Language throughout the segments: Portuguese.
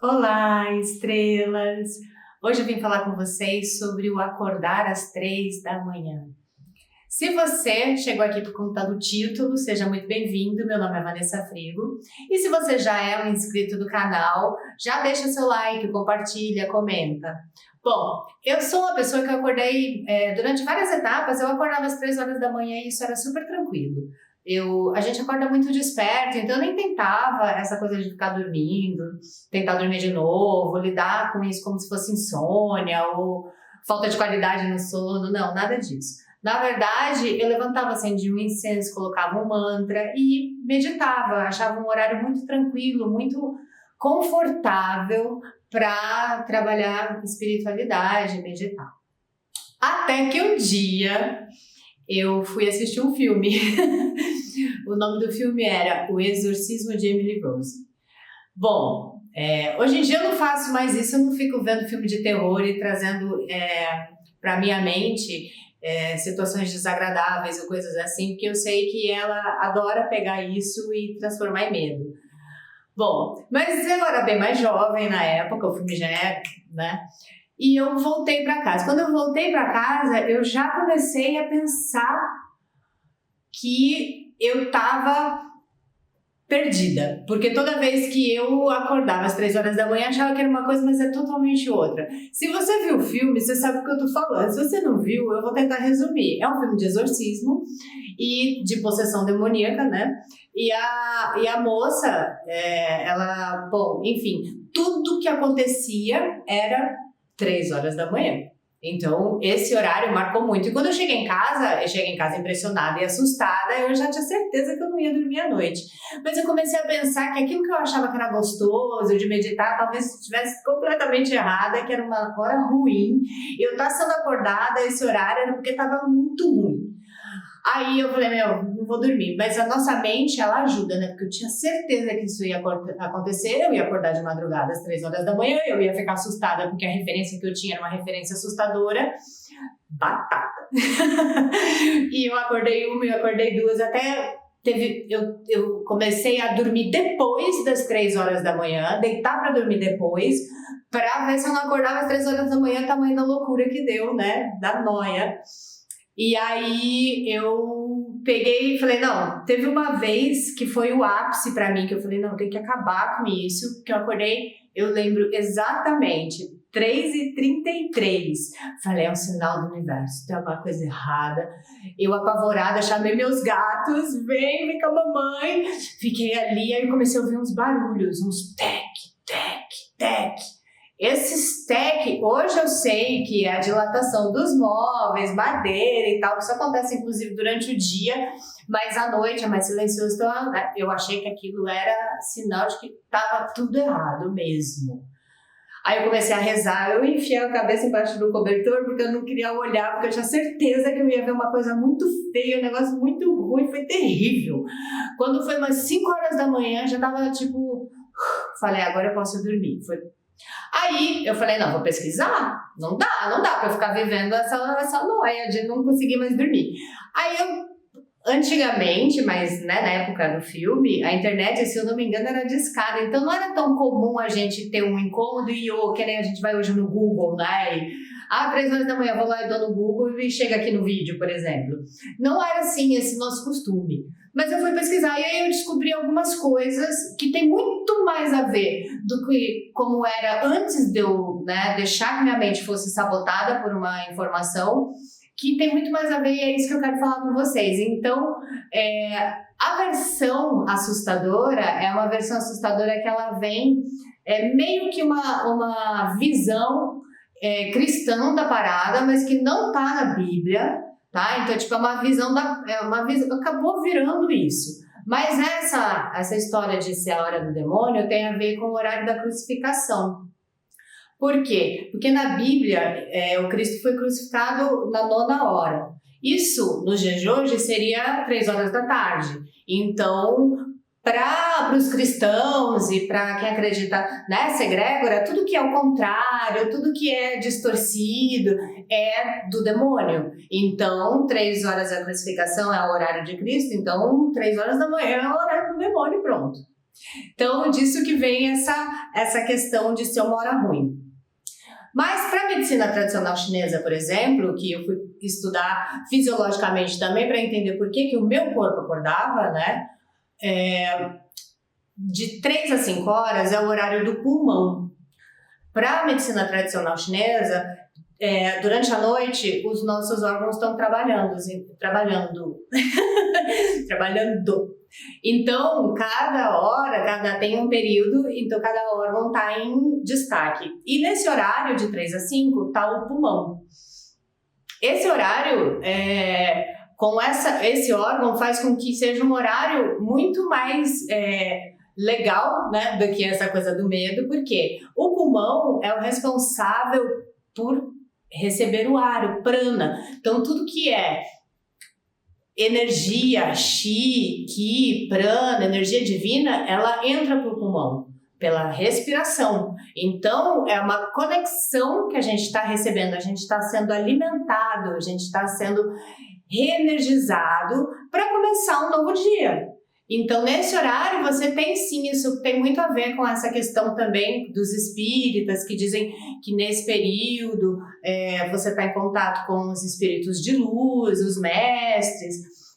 Olá, estrelas! Hoje eu vim falar com vocês sobre o acordar às 3 da manhã. Se você chegou aqui por conta do título, seja muito bem-vindo. Meu nome é Vanessa Frigo. E se você já é um inscrito do canal, já deixa seu like, compartilha, comenta. Bom, eu sou uma pessoa que eu acordei durante várias etapas. Eu acordava às 3 horas da manhã e isso era super tranquilo. A gente acorda muito desperto, então eu nem tentava essa coisa de ficar dormindo, tentar dormir de novo, lidar com isso como se fosse insônia ou falta de qualidade no sono, não, nada disso. Na verdade, eu levantava, acendia um incenso, colocava um mantra e meditava, achava um horário muito tranquilo, muito confortável para trabalhar espiritualidade, meditar. Até que um dia eu fui assistir um filme. O nome do filme era O Exorcismo de Emily Rose. Bom, hoje em dia eu não faço mais isso, eu não fico vendo filme de terror e trazendo para minha mente situações desagradáveis ou coisas assim, porque eu sei que ela adora pegar isso e transformar em medo. Bom, mas eu era bem mais jovem na época, o filme já é, né? E eu voltei para casa. Quando eu voltei para casa, eu já comecei a pensar que eu estava perdida, porque toda vez que eu acordava às 3 horas da manhã, achava que era uma coisa, mas é totalmente outra. Se você viu o filme, você sabe o que eu tô falando. Se você não viu, eu vou tentar resumir. É um filme de exorcismo e de possessão demoníaca, né? E a moça, bom, enfim, tudo que acontecia era 3 horas da manhã. Então, esse horário marcou muito. E quando eu cheguei em casa impressionada e assustada, eu já tinha certeza que eu não ia dormir à noite. Mas eu comecei a pensar que aquilo que eu achava que era gostoso, de meditar, talvez estivesse completamente errada, que era uma hora ruim. Eu estar sendo acordada esse horário era porque estava muito ruim. Aí eu falei, não vou dormir. Mas a nossa mente, ela ajuda, né? Porque eu tinha certeza que isso ia acontecer. Eu ia acordar de madrugada às 3 horas da manhã, eu ia ficar assustada, porque a referência que eu tinha era uma referência assustadora. Batata. E eu acordei uma, eu acordei duas, até eu comecei a dormir depois das 3 horas da manhã, deitar para dormir depois, para ver se eu não acordava às 3 horas da manhã, tamanho da loucura que deu, né? Da noia. E aí eu peguei e falei, não, teve uma vez que foi o ápice pra mim, que eu falei, não, tem que acabar com isso, porque eu acordei, eu lembro exatamente, 3h33. Falei, é um sinal do universo, tem alguma coisa errada. Eu apavorada, chamei meus gatos, vem com a mamãe. Fiquei ali, aí comecei a ouvir uns barulhos, uns tec, tec, tec. Esses tec, hoje eu sei que é a dilatação dos móveis, madeira e tal, isso acontece inclusive durante o dia, mas à noite é mais silencioso, então eu achei que aquilo era sinal de que estava tudo errado mesmo. Aí eu comecei a rezar, eu enfiei a cabeça embaixo do cobertor porque eu não queria olhar, porque eu tinha certeza que eu ia ver uma coisa muito feia, um negócio muito ruim, foi terrível. Quando foi umas 5 horas da manhã, já tava tipo, falei, agora eu posso dormir. Aí eu falei, não, vou pesquisar, não dá pra eu ficar vivendo essa noia de não conseguir mais dormir. Aí antigamente, mas né, na época do filme, a internet, se eu não me engano, era discada, então não era tão comum a gente ter um incômodo e que nem a gente vai hoje no Google, né, 3 horas da manhã eu vou lá e dou no Google e chega aqui no vídeo, por exemplo. Não era assim esse nosso costume. Mas eu fui pesquisar e aí eu descobri algumas coisas que tem muito mais a ver do que como era antes de eu deixar que minha mente fosse sabotada por uma informação, que tem muito mais a ver e é isso que eu quero falar com vocês. Então, a versão assustadora é uma versão assustadora que ela vem meio que uma visão cristã da parada, mas que não tá na Bíblia. Tá? Então, tipo, é uma visão acabou virando isso. Mas essa história de ser a hora do demônio tem a ver com o horário da crucificação. Por quê? Porque na Bíblia, o Cristo foi crucificado na 9ª hora. Isso, nos dias de hoje, seria 3 horas da tarde. Então, para os cristãos e para quem acredita nessa egrégora, tudo que é o contrário, tudo que é distorcido é do demônio. Então, 3 horas da crucificação é o horário de Cristo, então 3 horas da manhã é o horário do demônio, pronto. Então, disso que vem essa questão de ser uma hora ruim. Mas para a medicina tradicional chinesa, por exemplo, que eu fui estudar fisiologicamente também para entender por que o meu corpo acordava, né? De 3 a 5 horas é o horário do pulmão. Para a medicina tradicional chinesa, durante a noite, os nossos órgãos estão trabalhando. Então, tem um período, então cada órgão está em destaque. E nesse horário de 3 a 5 está o pulmão. Esse horário, esse órgão faz com que seja um horário muito mais legal, né, do que essa coisa do medo, porque o pulmão é o responsável por receber o ar, o prana. Então, tudo que é energia, chi, ki, prana, energia divina, ela entra para o pulmão pela respiração. Então, é uma conexão que a gente está recebendo, a gente está sendo alimentado, a gente está sendo reenergizado para começar um novo dia. Então, nesse horário, você tem sim, isso tem muito a ver com essa questão também dos espíritas, que dizem que nesse período você está em contato com os espíritos de luz, os mestres.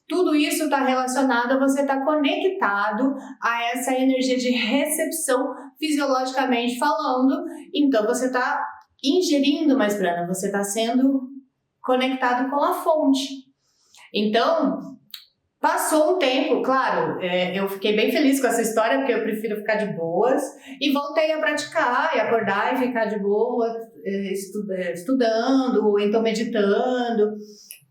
Tudo isso está relacionado a você estar conectado a essa energia de recepção, fisiologicamente falando. Então, você está ingerindo mais prana, você está sendo conectado com a fonte. Então, passou um tempo, claro, eu fiquei bem feliz com essa história, porque eu prefiro ficar de boas, e voltei a praticar, e acordar e ficar de boa, estudando, ou então meditando.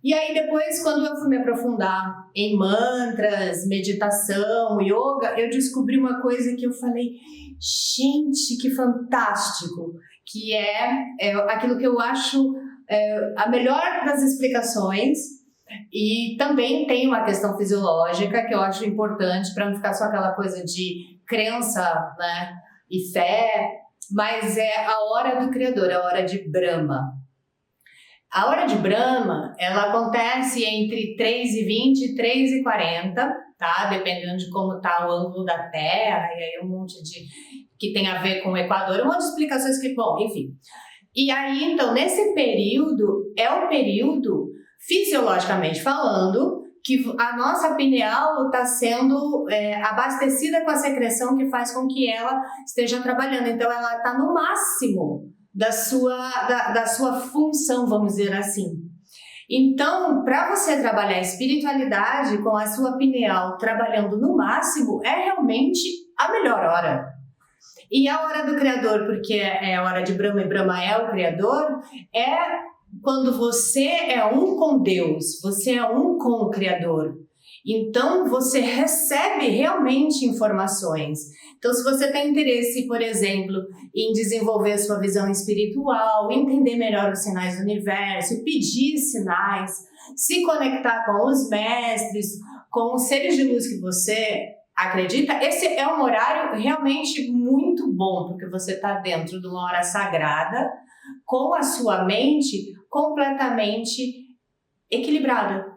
E aí depois, quando eu fui me aprofundar em mantras, meditação, yoga, eu descobri uma coisa que eu falei, gente, que fantástico, que é aquilo que eu acho a melhor das explicações. E também tem uma questão fisiológica que eu acho importante para não ficar só aquela coisa de crença, né, e fé, mas é a hora do Criador, a hora de Brahma. A hora de Brahma, ela acontece entre 3h20 e 3h40, tá? Dependendo de como tá o ângulo da Terra, e aí um monte que tem a ver com o Equador, um monte de explicações que, bom, enfim. E aí, então, nesse período, é o período, fisiologicamente falando, que a nossa pineal está sendo abastecida com a secreção que faz com que ela esteja trabalhando. Então, ela está no máximo da sua função, vamos dizer assim. Então, para você trabalhar a espiritualidade com a sua pineal trabalhando no máximo, é realmente a melhor hora. E a hora do Criador, porque é a hora de Brahma e Brahma é o Criador, é quando você é um com Deus, você é um com o Criador. Então, você recebe realmente informações. Então, se você tem interesse, por exemplo, em desenvolver a sua visão espiritual, entender melhor os sinais do universo, pedir sinais, se conectar com os mestres, com os seres de luz que você acredita, esse é um horário realmente muito bom, porque você está dentro de uma hora sagrada, com a sua mente completamente equilibrada.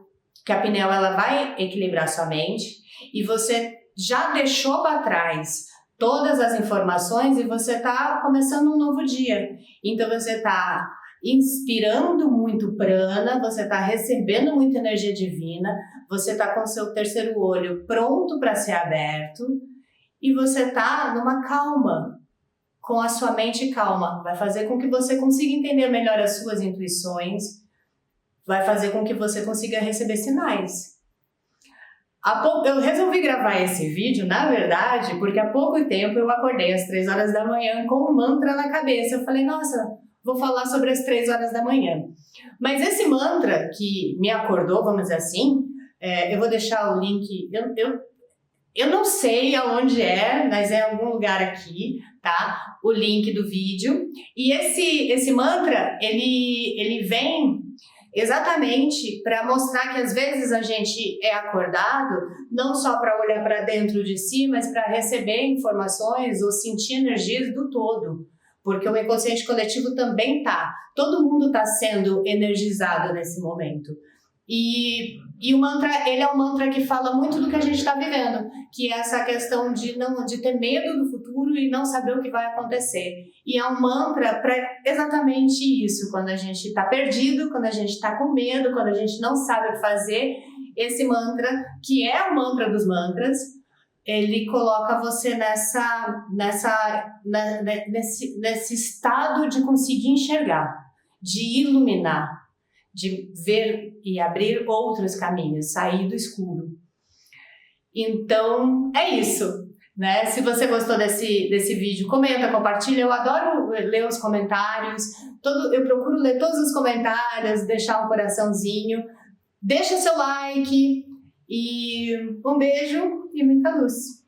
Que a pineal ela vai equilibrar sua mente e você já deixou para trás todas as informações e você está começando um novo dia. Então você está inspirando muito prana, você está recebendo muita energia divina, você está com o seu terceiro olho pronto para ser aberto e você está numa calma, com a sua mente calma. Vai fazer com que você consiga entender melhor as suas intuições, vai fazer com que você consiga receber sinais. Eu resolvi gravar esse vídeo, na verdade, porque há pouco tempo eu acordei às 3 horas da manhã com um mantra na cabeça. Eu falei, nossa, vou falar sobre as 3 horas da manhã. Mas esse mantra que me acordou, vamos dizer assim, eu vou deixar o link, eu não sei aonde mas é em algum lugar aqui, tá? O link do vídeo. E esse mantra, ele vem exatamente para mostrar que às vezes a gente é acordado não só para olhar para dentro de si, mas para receber informações ou sentir energias do todo. Porque o inconsciente coletivo também tá. Todo mundo está sendo energizado nesse momento. E o mantra, ele é um mantra que fala muito do que a gente está vivendo, que é essa questão de ter medo do futuro e não saber o que vai acontecer. E é um mantra para exatamente isso, quando a gente está perdido, quando a gente está com medo, quando a gente não sabe o que fazer. Esse mantra, que é o mantra dos mantras, ele coloca você nesse estado de conseguir enxergar, de iluminar, de ver e abrir outros caminhos, sair do escuro. Então, é isso, né? Se você gostou desse vídeo, comenta, compartilha. Eu adoro ler os comentários. Eu procuro ler todos os comentários, deixar um coraçãozinho. Deixa seu like e um beijo e muita luz.